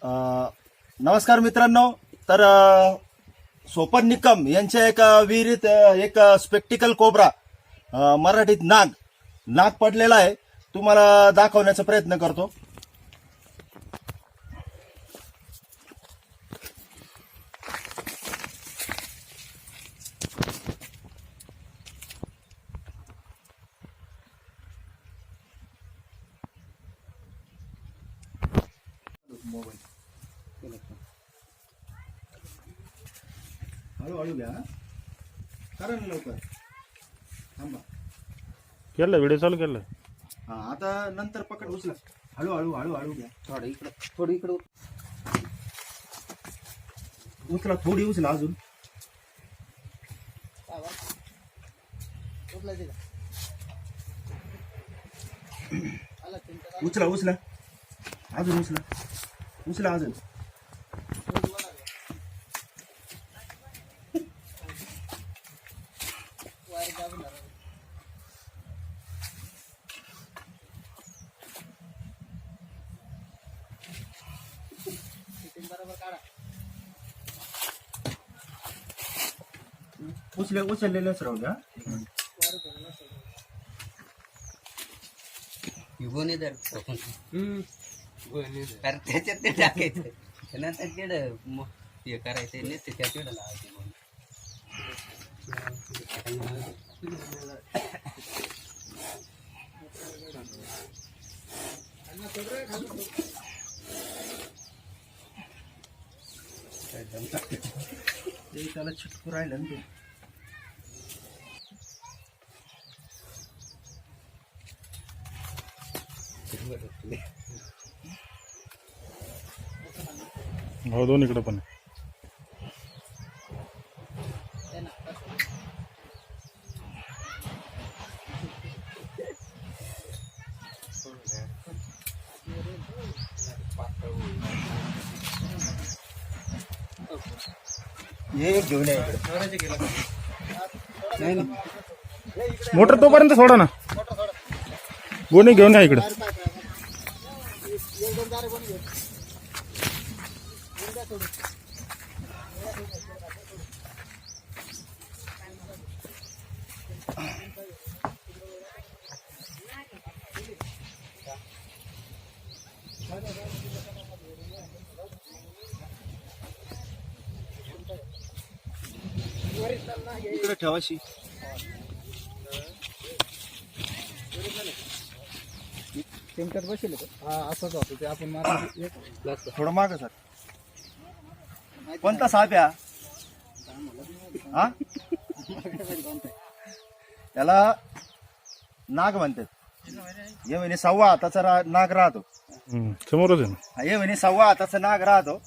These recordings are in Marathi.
नमस्कार मित्रांनो. तर सोपन निकम यांच्या एका विहिरीत एक स्पेक्टिकल कोब्रा मराठीत नाग पडलेला आहे. तुम्हाला दाखवण्याचा प्रयत्न करतो. हळूहळू घ्या, करा ना लवकर. थांबा. केलं व्हिडिओ चालू केलं. हा, आता नंतर पकड, उचला. हळूहळू घ्या. थोडं इकडं उचला, थोडी उचला अजून. उचला अजून, उचला अजून. उचललेलंच राहू द्या. त्याच्यात ते टाकायचं नंतर तेवढं हे करायचं नाही त्या तेवढं लावायचं. त्याला चिटकू राहिलं ना ते. हो, दोन इकडे पण. हे घेऊन या. मोटर तोपर्यंत सोडा ना. गोणी घेऊन या इकडे. इकडे ठेवाशी. टेमक्यात बसेल असंच होतं ते. आपण थोडं माग सर. कोणता साप या? हा, त्याला नाग म्हणतात. हे महिने 1.25 हाताचा नाग राहतो. समोरच आहे ना. हे महिने 1.25 हाताचा नाग राहतो.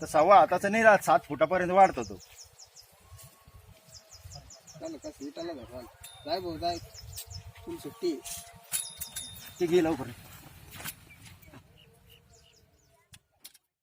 तर 1.25 हाताचा नाही राहत, 7 फुटापर्यंत वाढतो तो. जाय भाऊ जाय, तुम सुट्टी. ते घे लवकर.